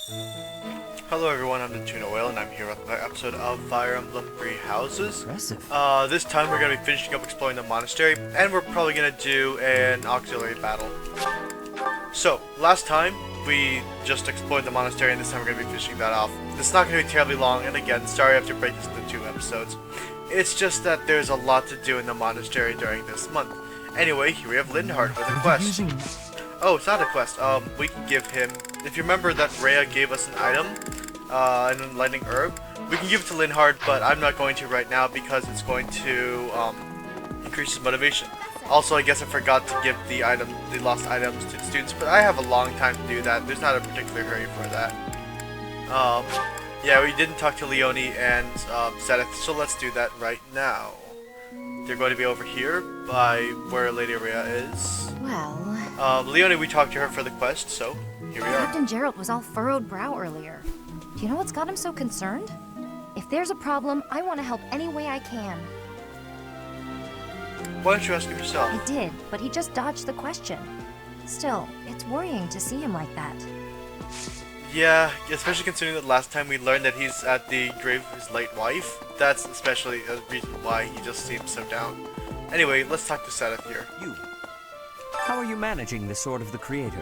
Hello everyone, I'm the Tuna and I'm here with another episode of Fire Emblem Three Houses. Impressive. This time we're going to be finishing up exploring the monastery, and we're probably going to do an auxiliary battle. So, last time we just explored the monastery, and this time we're going to be finishing that off. It's not going to be terribly long, and again, sorry I have to break this into 2 episodes. It's just that there's a lot to do in the monastery during this month. Anyway, here we have Linhardt with a quest. Oh, it's not a quest. We can give him... If you remember that Rhea gave us an item, an enlightening herb, we can give it to Linhardt, but I'm not going to right now because it's going to increase his motivation. Also, I guess I forgot to give the lost items to the students, but I have a long time to do that. There's not a particular hurry for that. Yeah, we didn't talk to Leone and Zenith, so let's do that right now. They're going to be over here by where Lady Rhea is. Well... Leone, we talked to her for the quest, so here we are. Captain Gerald was all furrowed brow earlier. Do you know what's got him so concerned? If there's a problem, I want to help any way I can. Why don't you ask him yourself? I did, but he just dodged the question. Still, it's worrying to see him like that. Yeah, especially considering that last time we learned that he's at the grave of his late wife. That's especially a reason why he just seems so down. Anyway, let's talk to Zenith here. You. How are you managing the Sword of the Creator?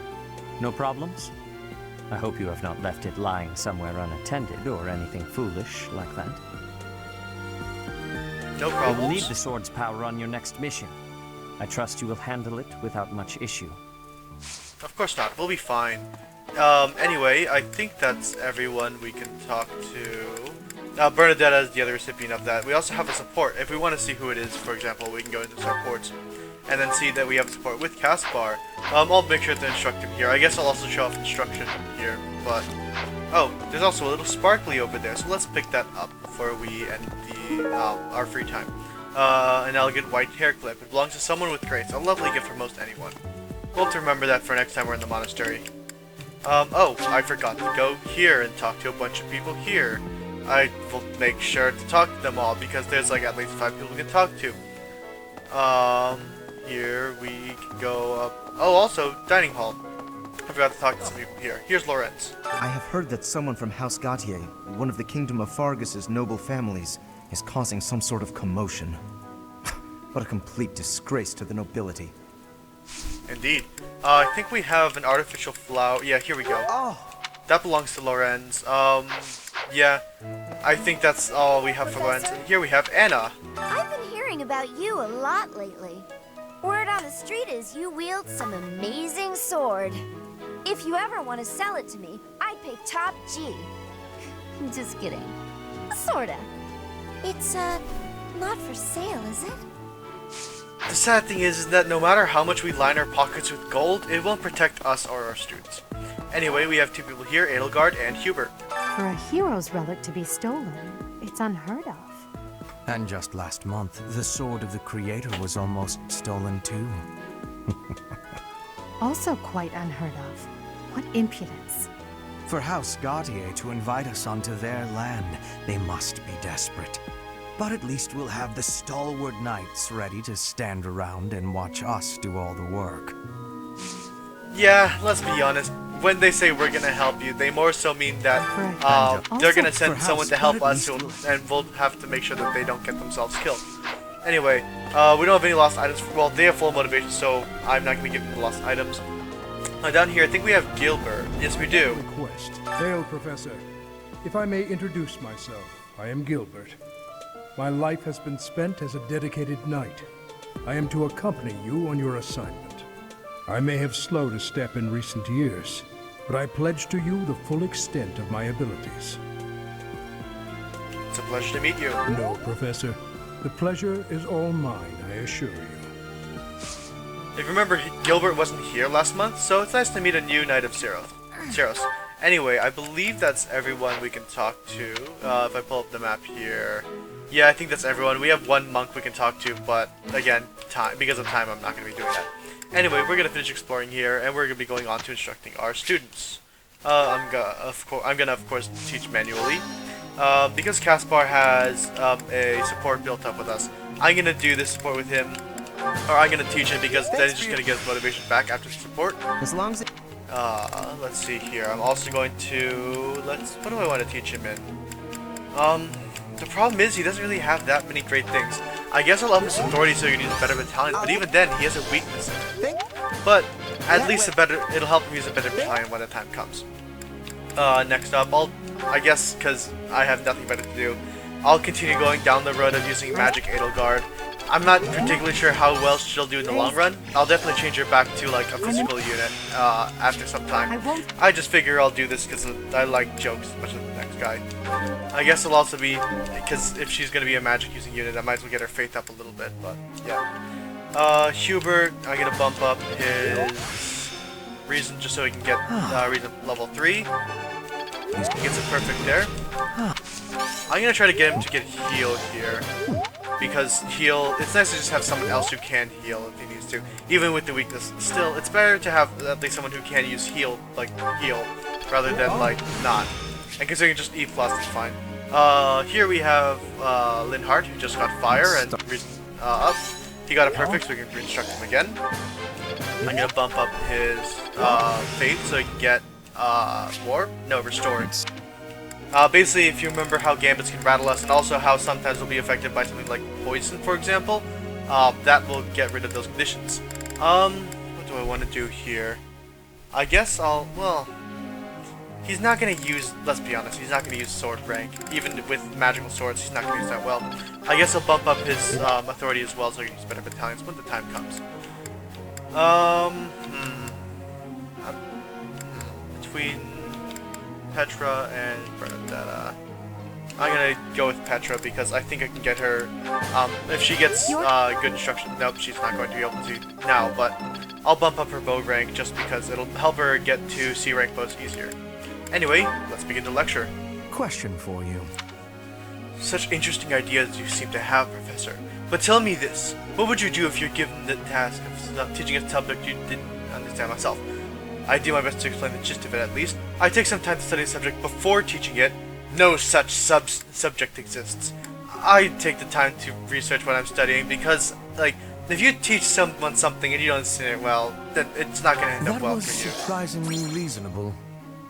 No problems? I hope you have not left it lying somewhere unattended or anything foolish like that. No You will problems. need the sword's power on your next mission. I trust you will handle it without much issue. Of course not. We'll be fine. Anyway, I think that's everyone we can talk to. Bernadetta is the other recipient of that. We also have a support. If we want to see who it is, for example, we can go into supports and then see that we have support with Caspar. I'll make sure to instruct him here. I guess I'll also show off instruction here, but... Oh, there's also a little sparkly over there, so let's pick that up before we end the, our free time. An elegant white hair clip. It belongs to someone with grace. A lovely gift for most anyone. We'll have to remember that for next time we're in the monastery. Oh, I forgot to go here and talk to a bunch of people here. I will make sure to talk to them all because there's like at least 5 people we can talk to. Here we can go up. Oh, also, dining hall. I forgot to talk to some people here. Here's Lorenz. I have heard that someone from House Gautier, one of the Kingdom of Fargus's noble families, is causing some sort of commotion. What a complete disgrace to the nobility. Indeed. I think we have an artificial flower. Yeah, here we go. Oh! That belongs to Lorenz. Yeah. I think that's all we have for Lorenz. And here we have Anna. I've been hearing about you a lot lately. Word on the street is you wield some amazing sword. If you ever want to sell it to me, I'd pay top G. Just kidding. Sorta. It's, not for sale, is it? The sad thing is that no matter how much we line our pockets with gold, it won't protect us or our students. Anyway, we have 2 people here, Edelgard and Hubert. For a hero's relic to be stolen, it's unheard of. And just last month, the Sword of the Creator was almost stolen too. Also quite unheard of. What impudence. For House Gautier to invite us onto their land, they must be desperate. But at least we'll have the stalwart knights ready to stand around and watch us do all the work. Yeah, let's be honest. When they say we're gonna help you, they more so mean that they're gonna send for someone House, to help but at us, least and we'll have to make sure that they don't get themselves killed. Anyway, we don't have any lost items. Well, they have full motivation, so I'm not gonna give them the lost items. Down here, I think we have Gilbert. Yes, we do. Request. Hail, Professor. If I may introduce myself, I am Gilbert. My life has been spent as a dedicated knight. I am to accompany you on your assignment. I may have slowed a step in recent years, but I pledge to you the full extent of my abilities. It's a pleasure to meet you. No, Professor. The pleasure is all mine, I assure you. If you remember, Gilbert wasn't here last month, so it's nice to meet a new Knight of Ceros. Anyway, I believe that's everyone we can talk to. If I pull up the map here. Yeah, I think that's everyone. We have 1 monk we can talk to, but again, because of time, I'm not going to be doing that. Anyway, we're going to finish exploring here, and we're going to be going on to instructing our students. I'm gonna of course teach manually. Because Caspar has a support built up with us, I'm gonna do this support with him, or I'm gonna teach him because then he's just gonna get his motivation back after support. As long as Let's see here. I'm also going to what do I want to teach him in? The problem is he doesn't really have that many great things. I guess I'll up his authority so he can use better battalions, but even then he has a weakness in it. But at least it'll help him use a better battalion when the time comes. Next up, I guess because I have nothing better to do, I'll continue going down the road of using Magic Edelgard. I'm not particularly sure how well she'll do in the long run. I'll definitely change her back to like a physical unit after some time. I just figure I'll do this because I like jokes as much as the next guy. I guess it'll also be because if she's going to be a magic using unit, I might as well get her faith up a little bit, but yeah. Hubert, I'm going to bump up his reason just so he can get reason level 3. He gets it perfect there. I'm going to try to get him to get heal here. Because heal, it's nice to just have someone else who can heal if he needs to, even with the weakness. Still, it's better to have at least someone who can use heal, rather than like not. And considering just E plus is fine. Here we have Linhardt, who just got fire and reason up. He got it perfect, so we can reconstruct him again. I'm gonna bump up his faith so he can get restored. Basically, if you remember how gambits can rattle us, and also how sometimes we'll be affected by something like poison, for example, that will get rid of those conditions. What do I want to do here? I guess he's not going to use, let's be honest, he's not going to use sword rank. Even with magical swords, he's not going to use that well. I guess I'll bump up his authority as well so he can use better battalions when the time comes. Between Petra and Bernadetta, I'm gonna go with Petra because I think I can get her, if she gets good instruction. Nope, she's not going to be able to now, but I'll bump up her bow rank just because it'll help her get to C rank bows easier. Anyway, let's begin the lecture. Question for you. Such interesting ideas you seem to have, Professor. But tell me this, what would you do if you're given the task of teaching a subject you didn't understand myself? I do my best to explain the gist of it at least. I take some time to study a subject before teaching it. No such subject exists. I take the time to research what I'm studying because, like, if you teach someone something and you don't understand it well, then it's not going to end up well for you. That was surprisingly reasonable.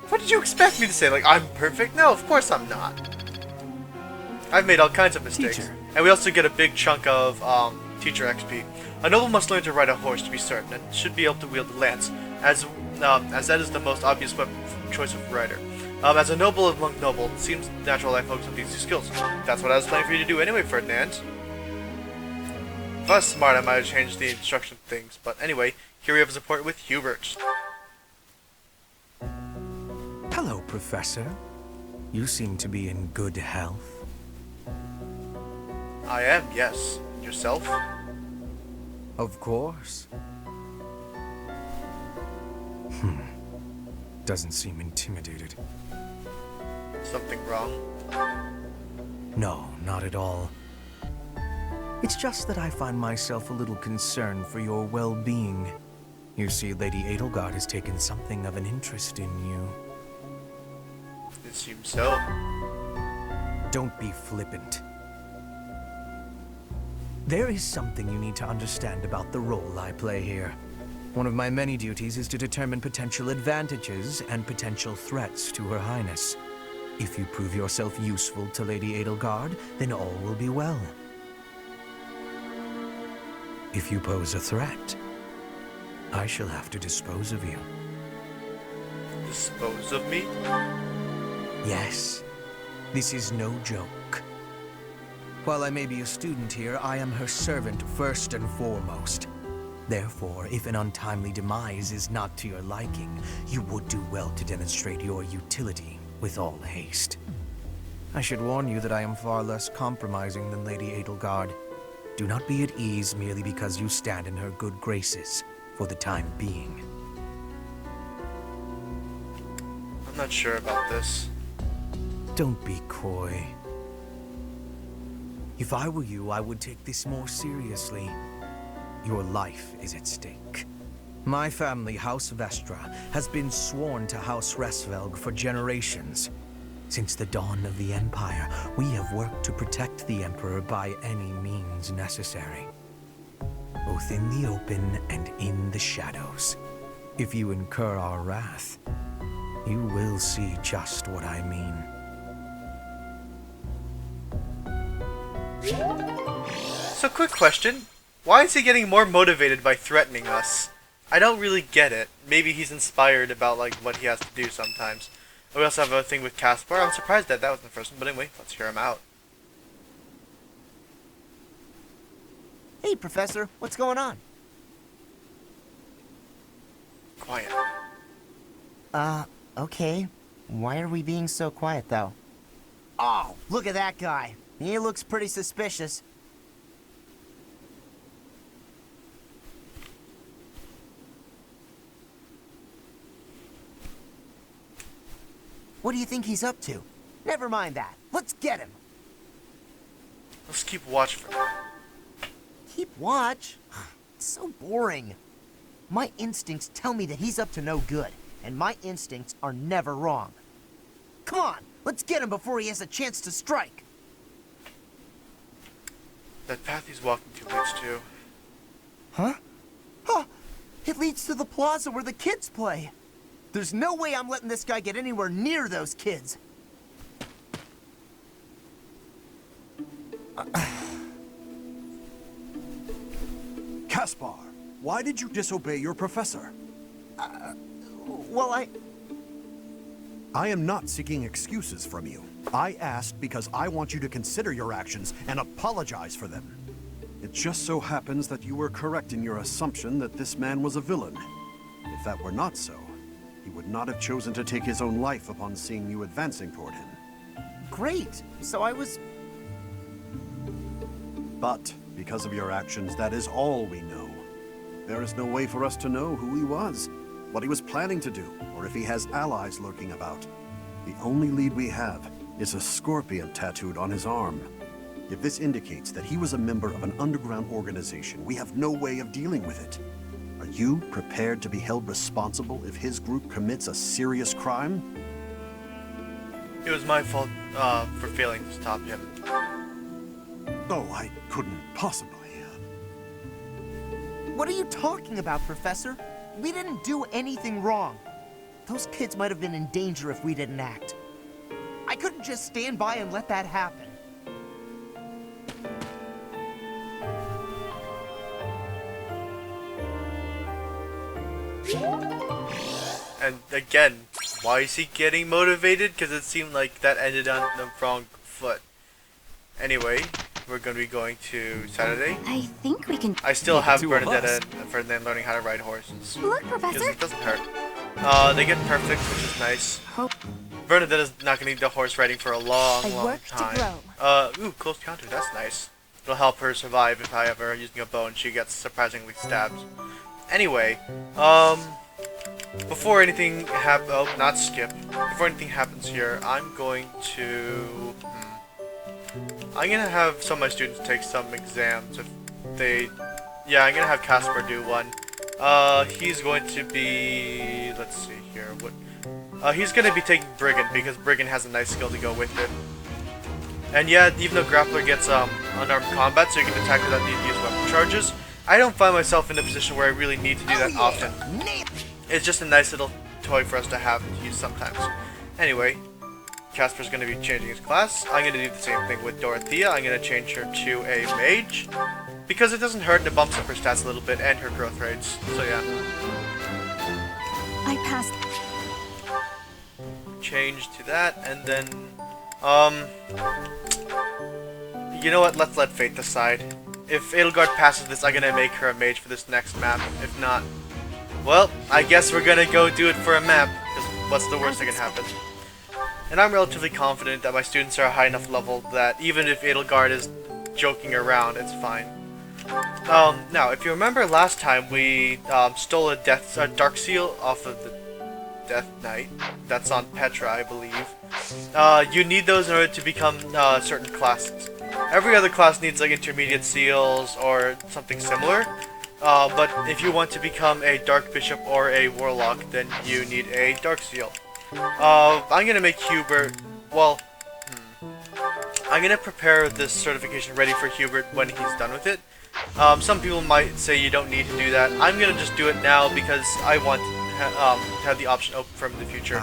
What did you expect me to say? Like, I'm perfect? No, of course I'm not. I've made all kinds of mistakes. Teacher. And we also get a big chunk of teacher XP. A noble must learn to ride a horse to be certain, and should be able to wield a lance, as that is the most obvious weapon choice of rider. As a noble among noble, it seems natural I focus on these two skills. That's what I was planning for you to do anyway, Ferdinand. If I was smart, I might have changed the instruction things, but anyway, here we have a support with Hubert. Hello, Professor. You seem to be in good health. I am, yes. Yourself? Of course. Doesn't seem intimidated. Something wrong? No, not at all. It's just that I find myself a little concerned for your well-being. You see, Lady Edelgard has taken something of an interest in you. It seems so. Don't be flippant. There is something you need to understand about the role I play here. One of my many duties is to determine potential advantages and potential threats to Her Highness. If you prove yourself useful to Lady Edelgard, then all will be well. If you pose a threat, I shall have to dispose of you. Dispose of me? Yes, this is no joke. While I may be a student here, I am her servant first and foremost. Therefore, if an untimely demise is not to your liking, you would do well to demonstrate your utility with all haste. I should warn you that I am far less compromising than Lady Edelgard. Do not be at ease merely because you stand in her good graces for the time being. I'm not sure about this. Don't be coy. If I were you, I would take this more seriously. Your life is at stake. My family, House Vestra, has been sworn to House Resvelg for generations. Since the dawn of the Empire, we have worked to protect the Emperor by any means necessary, both in the open and in the shadows. If you incur our wrath, you will see just what I mean. So, quick question. Why is he getting more motivated by threatening us? I don't really get it. Maybe he's inspired about like what he has to do sometimes. We also have a thing with Caspar. I'm surprised that was the first one, but anyway, let's hear him out. Hey, Professor, what's going on? Quiet. Okay. Why are we being so quiet, though? Oh, look at that guy. He looks pretty suspicious. What do you think he's up to? Never mind that. Let's get him. Let's keep watch for him. Keep watch? It's so boring. My instincts tell me that he's up to no good, and my instincts are never wrong. Come on, let's get him before he has a chance to strike. That path he's walking to leads to. Huh? Huh! It leads to the plaza where the kids play. There's no way I'm letting this guy get anywhere near those kids. Caspar, why did you disobey your professor? Well, I am not seeking excuses from you. I asked because I want you to consider your actions and apologize for them. It just so happens that you were correct in your assumption that this man was a villain. If that were not so, he would not have chosen to take his own life upon seeing you advancing toward him. Great. So I was... But, because of your actions, that is all we know. There is no way for us to know who he was, what he was planning to do, or if he has allies lurking about. The only lead we have is a scorpion tattooed on his arm. If this indicates that he was a member of an underground organization, we have no way of dealing with it. Are you prepared to be held responsible if his group commits a serious crime? It was my fault for failing to stop him. Oh, I couldn't possibly. What are you talking about, Professor? We didn't do anything wrong. Those kids might have been in danger if we didn't act. I couldn't just stand by and let that happen. And again, why is he getting motivated? Because it seemed like that ended on the wrong foot. Anyway, we're going to be going to Saturday. I think we can... I still have Bernadetta and Ferdinand learning how to ride horses. Look, Professor! It doesn't hurt. They get perfect, which is nice. Bernadetta's not going to need the horse riding for a long time. Ooh, close encounter. That's nice. It'll help her survive if I ever using a bow and she gets surprisingly stabbed. Anyway, before anything not skip. Before anything happens here, I'm going to... I'm gonna have some of my students take some exams if they... Yeah, I'm gonna have Caspar do one. He's going to be... Let's see here, what... he's gonna be taking Brigand, because Brigand has a nice skill to go with it. And yeah, even though Grappler gets unarmed combat, so you can attack without needing to use weapon charges, I don't find myself in a position where I really need to do that often. It's just a nice little toy for us to have to use sometimes. Anyway, Caspar's going to be changing his class. I'm going to do the same thing with Dorothea. I'm going to change her to a mage, because it doesn't hurt and it bumps up her stats a little bit and her growth rates. So yeah. I passed. Change to that, and then, you know what? Let's let fate decide. If Edelgard passes this, I'm gonna make her a mage for this next map. If not, well, I guess we're gonna go do it for a map, because what's the worst that can happen? And I'm relatively confident that my students are a high enough level that even if Edelgard is joking around, it's fine. Now, if you remember last time, we stole a Dark Seal off of the Death Knight. That's on Petra, I believe. You need those in order to become certain classes. Every other class needs like intermediate seals or something similar. But if you want to become a Dark Bishop or a Warlock, then you need a Dark Seal. I'm gonna make Hubert, well, I'm gonna prepare this certification ready for Hubert when he's done with it. Some people might say you don't need to do that. I'm gonna just do it now because I want have the option open from the future,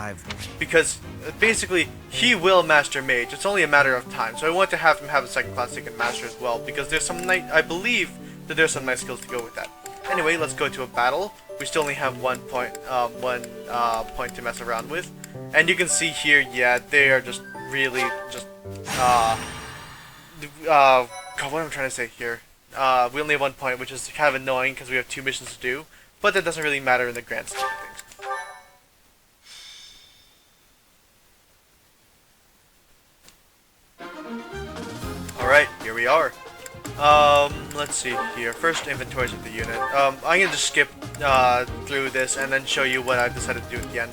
because basically he will master mage. It's only a matter of time. So I want to have him have a second class he can master as well, because there's some I believe that there's some nice skills to go with that. Anyway, let's go to a battle. We still only have one point to mess around with, and you can see here, yeah, they are just really just God, what am I trying to say here? We only have 1 point, which is kind of annoying because we have 2 missions to do, but that doesn't really matter in the grand scheme of things. Alright, here we are. Let's see here. First, inventories of the unit. I'm gonna just skip through this and then show you what I've decided to do at the end.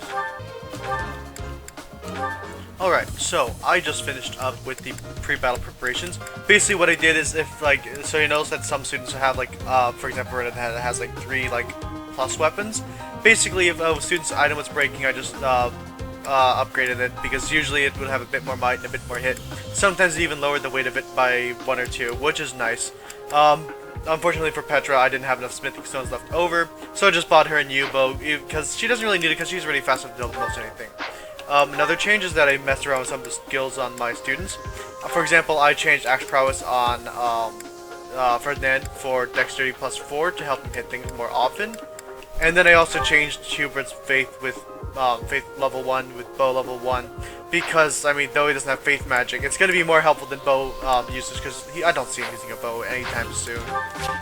Alright, so I just finished up with the pre-battle preparations. Basically what I did is, if like, so you notice that some students have like, for example, Reddit has like 3 like plus weapons. Basically, if a student's item was breaking, I just upgraded it, because usually it would have a bit more might and a bit more hit. Sometimes it even lowered the weight of it by 1 or 2, which is nice. Unfortunately for Petra, I didn't have enough smithing stones left over, so I just bought her a new bow, because she doesn't really need it because she's really fast to build most anything. Another change is that I messed around with some of the skills on my students. For example, I changed Axe Prowess on Ferdinand for Dexterity +4 to help him hit things more often. And then I also changed Hubert's Faith with Faith level 1 with Bow level 1, because, I mean, though he doesn't have Faith magic, it's going to be more helpful than Bow usage, because I don't see him using a bow anytime soon.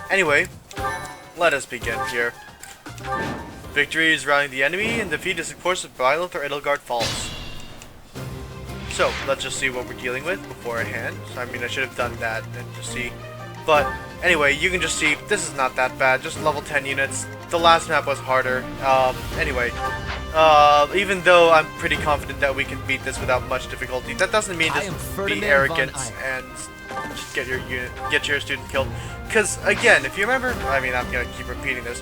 Anyway, let us begin here. Victory is routing the enemy, and defeat is of course if Violent or Edelgard falls. So, let's just see what we're dealing with beforehand. So, I mean, I should have done that and just see. But, anyway, you can just see, this is not that bad, just level 10 units. The last map was harder. Anyway, even though I'm pretty confident that we can beat this without much difficulty, that doesn't mean just be arrogant and just get your student killed. Because, again, if you remember, I mean, I'm going to keep repeating this,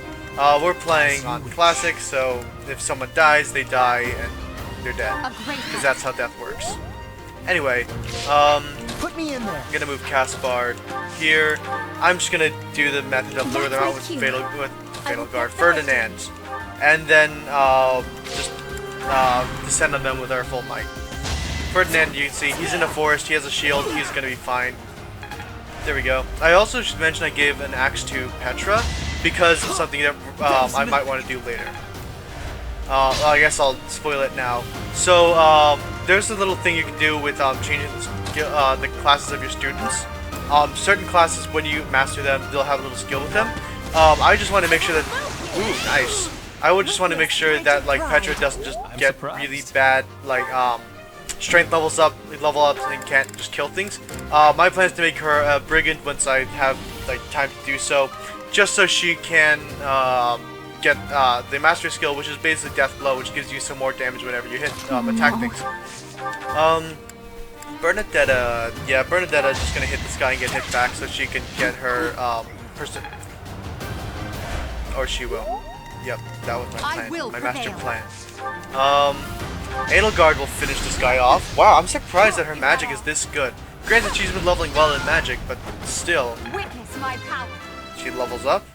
we're playing on Classic, so if someone dies, they die, and they're dead. Because that's how death works. Anyway, Put me in there. I'm gonna move Caspar here. I'm just gonna do the method of lure them out with Fatal Guard Ferdinand, and then just descend on them with our full might. Ferdinand, you can see he's in a forest. He has a shield. He's gonna be fine. There we go. I also should mention I gave an axe to Petra because it's something that I might want to do later. I guess I'll spoil it now. So there's a little thing you can do with changing the classes of your students. Certain classes, when you master them, they'll have a little skill with them. I just want to make sure that, ooh, nice. I would just want to make sure that like Petra doesn't just get really bad like strength level up and can't just kill things. My plan is to make her a brigand once I have like time to do so, just so she can get the mastery skill, which is basically death blow, which gives you some more damage whenever you hit attack things. Bernadetta, yeah, Bernadetta's just gonna hit this guy and get hit back so she can get her person, or she will. Yep, that was my plan, my master plan. Edelgard will finish this guy off. Wow, I'm surprised that her magic is this good. Granted, she's been leveling well in magic, but still. Witness my power. She levels up.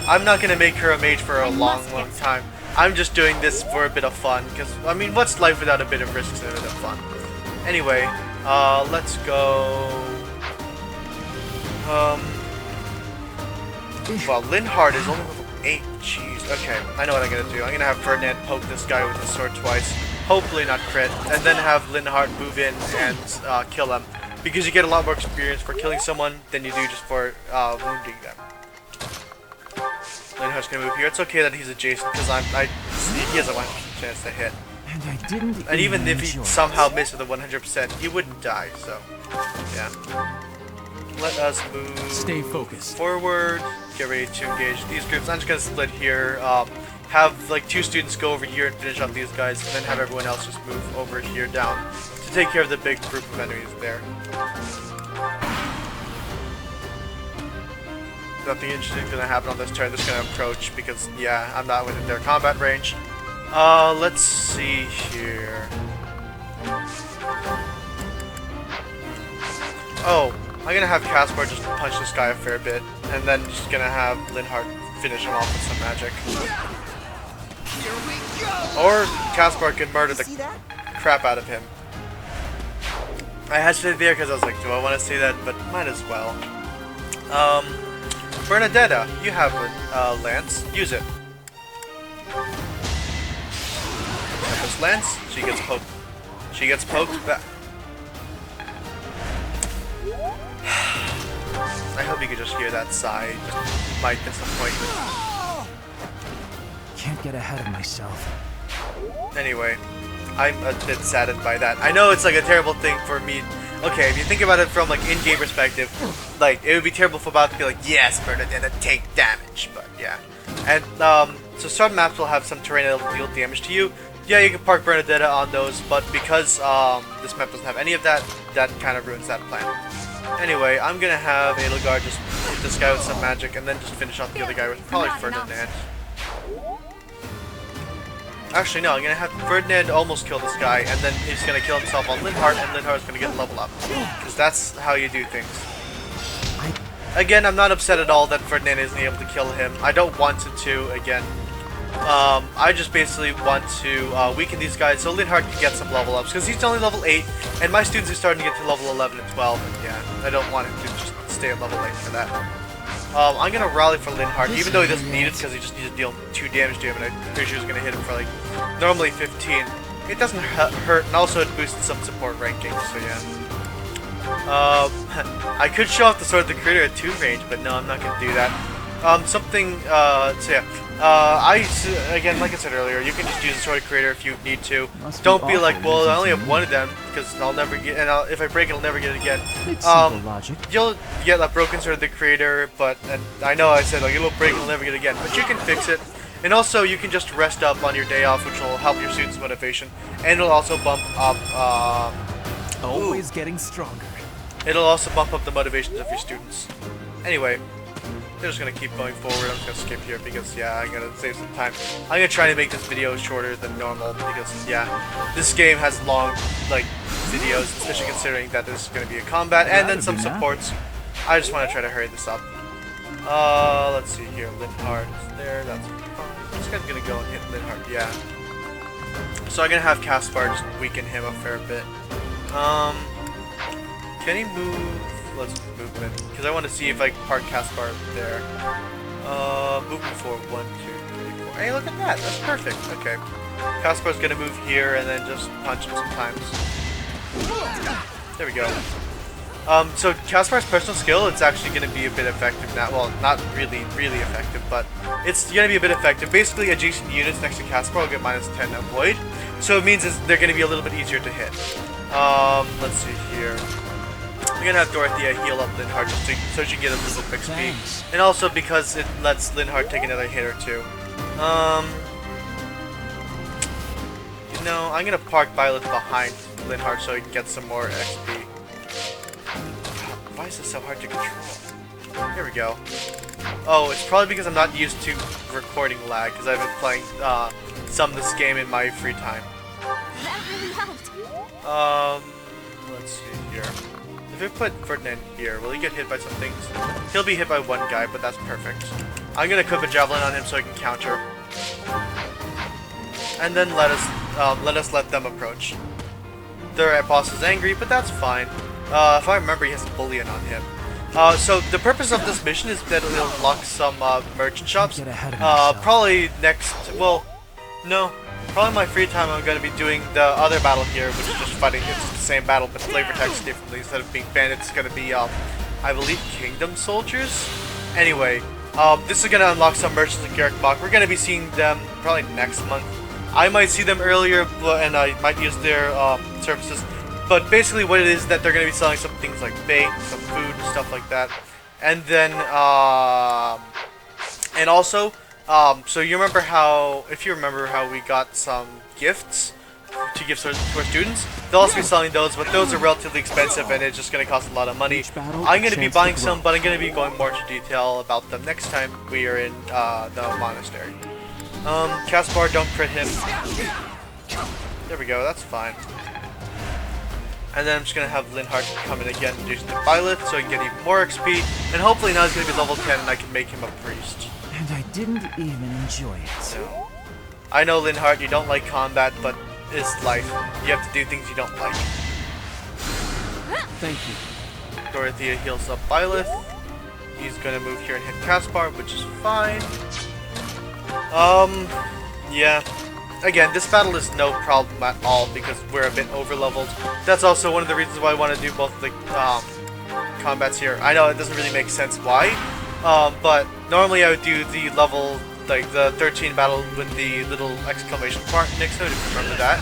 I'm not gonna make her a mage for a long time. I'm just doing this for a bit of fun, because, I mean, what's life without a bit of risks and a bit of fun? Anyway, let's go... well, Linhardt is only level 8. Jeez, okay, I know what I'm gonna do. I'm gonna have Ferdinand poke this guy with his sword twice, hopefully not crit, and then have Linhardt move in and kill him, because you get a lot more experience for killing someone than you do just for wounding them. Linhardt's gonna move here. It's okay that he's adjacent, because he has a 100% chance to hit. And even if he somehow missed with a 100%, he wouldn't die, so yeah. Let us move forward, get ready to engage these groups. I'm just gonna split here, have like 2 students go over here and finish off these guys, and then have everyone else just move over here down to take care of the big group of enemies there. Nothing interesting is gonna happen on this turn. Just gonna approach because, yeah, I'm not within their combat range. Let's see here. Oh, I'm gonna have Caspar just punch this guy a fair bit, and then just gonna have Linhardt finish him off with some magic. Or Caspar can murder the See that? crap out of him. I hesitated there because I was like, do I want to say that? But might as well. Bernadetta, you have a lance. Use it. This lance, she gets poked. She gets poked back. I hope you could just hear that sigh. Just my disappointment. Can't get ahead of myself. Anyway, I'm a bit saddened by that. I know it's like a terrible thing for me. Okay, if you think about it from like in-game perspective, like it would be terrible for Bob to be like, yes, Bernadetta, take damage. But yeah, and so some maps will have some terrain that'll deal damage to you. Yeah, you can park Bernadetta on those, but because this map doesn't have any of that, that kind of ruins that plan. Anyway, I'm gonna have Edelgard just hit this guy with some magic, and then just finish off the other guy with probably Ferdinand. Actually, no, I'm gonna have Ferdinand almost kill this guy, and then he's gonna kill himself on Linhardt, and Linhardt's gonna get level up. Because that's how you do things. Again, I'm not upset at all that Ferdinand isn't able to kill him. I don't want to, again. I just basically want to weaken these guys so Linhardt can get some level ups, because he's only level 8, and my students are starting to get to level 11 and 12, and yeah, I don't want him to just stay at level 8 for that. I'm gonna rally for Linhardt, even though he doesn't need it, because he just needs to deal 2 damage to him, and I'm pretty sure he's gonna hit him for like, normally 15. It doesn't hurt, and also it boosted some support rankings, so yeah. I could show off the Sword of the Creator at 2 range, but no, I'm not gonna do that. So yeah. Again, like I said earlier, you can just use the Sword of the Creator if you need to. Don't be like, well, I only have one of them, because I'll never get, and if I break it, I'll never get it again. You'll get a broken Sword of the Creator, and I know I said, like, it'll break, you'll never get it again, but you can fix it. And also, you can just rest up on your day off, which will help your students' motivation, and it'll also bump up, Always getting stronger. It'll also bump up the motivations of your students. Anyway, they're just gonna keep going forward. I'm just gonna skip here because, yeah, I'm gonna save some time. I'm gonna try to make this video shorter than normal because, yeah, this game has long, like, videos, especially considering that there's gonna be a combat and then some supports. I just want to try to hurry this up. Let's see here. Linhardt is there. That's fine. This guy's gonna go and hit Linhardt. Yeah. So I'm gonna have Caspar just weaken him a fair bit. Can he move? Let's move him because I want to see if I can park Caspar there. Movement forward. 1, 2, 3, 4. Hey, look at that. That's perfect. Okay. Caspar's gonna move here and then just punch him sometimes. There we go. So Caspar's personal skill, it's actually going to be a bit effective now. Well, not really effective, but it's going to be a bit effective. Basically, adjacent units next to Caspar will get -10 avoid. So it means they're going to be a little bit easier to hit. Let's see here. I'm going to have Dorothea heal up Linhardt just so she can get a little quick speed. And also because it lets Linhardt take another hit or two. You know, I'm going to park Violet behind Linhardt so he can get some more XP. Why is this so hard to control? Here we go. Oh, it's probably because I'm not used to recording lag, because I've been playing some of this game in my free time. That really helped. Let's see here. If we put Ferdinand here, will he get hit by some things? He'll be hit by one guy, but that's perfect. I'm gonna equip a javelin on him so he can counter. And then let us let them approach. Their boss is angry, but that's fine. If I remember, he has a bullion on him. So the purpose of this mission is that it'll unlock some merchant shops. Probably next, well, no, probably my free time I'm going to be doing the other battle here, which is just fighting. It's the same battle, but flavor text differently. Instead of being bandits, it's going to be, I believe, kingdom soldiers. Anyway, this is going to unlock some merchants in Garrickbach. We're going to be seeing them probably next month. I might see them earlier, and I might use their services. But basically what it is that they're going to be selling some things like bait, some food, and stuff like that. And then, and also, so you remember how, if you remember how we got some gifts to give to our students, they'll also be selling those, but those are relatively expensive and it's just going to cost a lot of money. I'm going to be buying some, but I'm going to be going more into detail about them next time we are in the monastery. Caspar, don't crit him. There we go, that's fine. And then I'm just going to have Linhardt come in again and do some Violet so he can get even more XP. And hopefully now he's going to be level 10 and I can make him a priest. And I didn't even enjoy it. No. I know, Linhardt, you don't like combat, but it's life. You have to do things you don't like. Thank you. Dorothea heals up Byleth. He's gonna move here and hit Caspar, which is fine. Yeah. Again, this battle is no problem at all because we're a bit over-leveled. That's also one of the reasons why I want to do both of the combats here. I know it doesn't really make sense why, but normally I would do the level, like the 13 battle with the little exclamation mark next to it, if you remember that.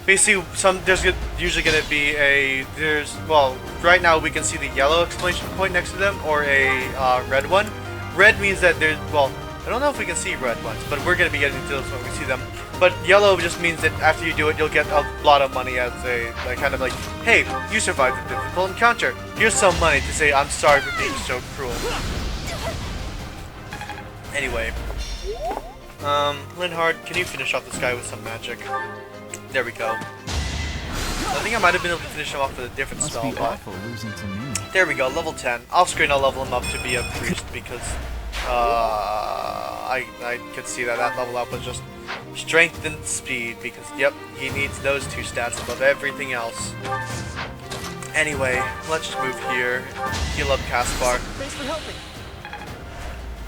Basically, there's usually going to be well, right now we can see the yellow exclamation point next to them, or a red one. Red means that well, I don't know if we can see red ones, but we're going to be getting to those when we see them. But yellow just means that after you do it, you'll get a lot of money as a, kind of like, hey, you survived a difficult encounter. Here's some money to say I'm sorry for being so cruel. Anyway. Linhardt, can you finish off this guy with some magic? There we go. I think I might have been able to finish him off with a different spell, but... There we go, level 10. Off screen, I'll level him up to be a priest because... I could see that level up was just strength and speed because, yep, he needs those two stats above everything else. Anyway, let's just move here, heal up Caspar. Thanks for helping.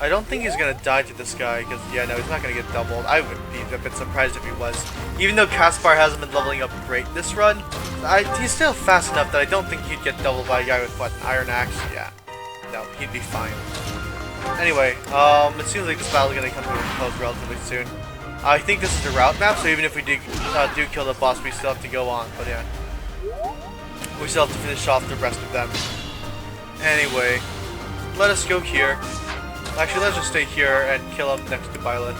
I don't think he's gonna die to this guy because, yeah, no, he's not gonna get doubled. I would be a bit surprised if he was. Even though Caspar hasn't been leveling up great this run, he's still fast enough that I don't think he'd get doubled by a guy with, what, an Iron Axe? Yeah. No, he'd be fine. Anyway, it seems like this battle is going to come to a close relatively soon. I think this is the route map, so even if we do kill the boss, we still have to go on, but yeah. We still have to finish off the rest of them. Anyway, let us go here. Actually, let's just stay here and kill him next to Byleth.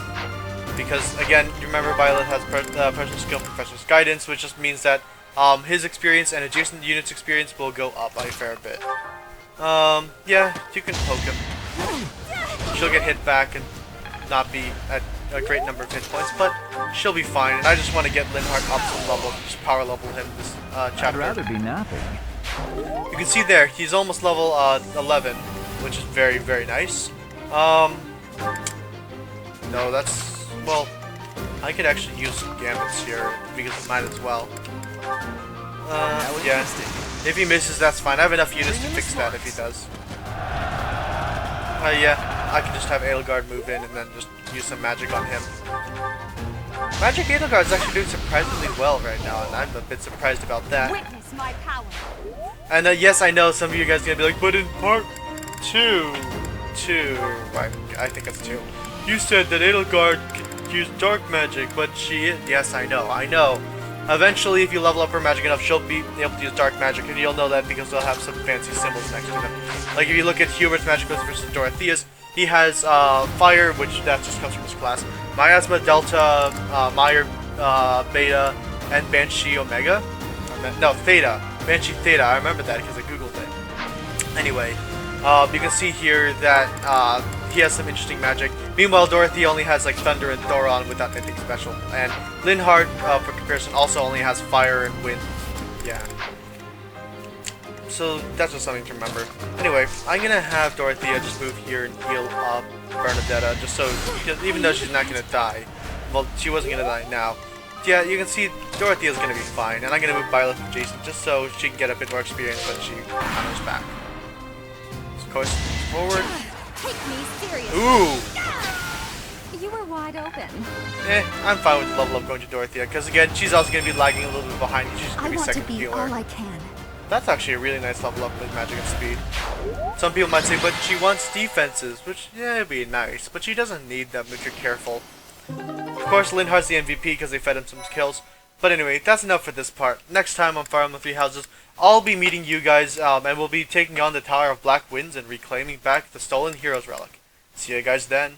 Because, again, you remember Byleth has Professor's Skill, Professor's Guidance, which just means that his experience and adjacent units' experience will go up by a fair bit. Yeah, you can poke him. She'll get hit back and not be at a great number of hit points, but she'll be fine. And I just want to get Linhardt up some level, just power level him this chapter. I'd rather be napping. You can see there, he's almost level 11, which is very, very nice. No, that's, well, I could actually use some gambits here because we might as well. Yeah. If he misses, that's fine. I have enough units to fix that if he does. Yeah, I can just have Edelgard move in and then just use some magic on him. Magic Edelgard is actually doing surprisingly well right now, and I'm a bit surprised about that. Witness my power. And yes, I know some of you guys are gonna be like, but in part 2, I think it's 2, you said that Edelgard could use dark magic, but she is. Yes, I know. Eventually, if you level up her magic enough, she'll be able to use dark magic, and you'll know that because they'll have some fancy symbols next to them. Like if you look at Hubert's magic versus Dorothea's, he has fire, which that just comes from his class. Miasma, Delta, Meyer, Beta, and Banshee Omega. No, Theta. Banshee Theta. I remember that because I googled it. Anyway, you can see here that he has some interesting magic. Meanwhile, Dorothea only has like Thunder and Thoron without anything special. And Linhardt, for comparison, also only has Fire and Wind. Yeah. So that's just something to remember. Anyway, I'm gonna have Dorothea just move here and heal up Bernadetta, just so, even though she's not gonna die. Well, she wasn't gonna die now. Yeah, you can see Dorothea's gonna be fine, and I'm gonna move Byleth adjacent just so she can get a bit more experience when she comes back. So, of course, forward. Take me seriously. Ooh! You were wide open. I'm fine with the level up going to Dorothea, because again, she's also going to be lagging a little bit behind. She's going to be I want to second be healer. all I can. That's actually a really nice level up with magic and speed. Some people might say, but she wants defenses, which, yeah, it'd be nice, but she doesn't need them if you're careful. Of course, Linhardt's the MVP because they fed him some kills. But anyway, that's enough for this part. Next time on Fire Emblem Three Houses, I'll be meeting you guys, and we'll be taking on the Tower of Black Winds and reclaiming back the stolen Heroes Relic. See you guys then.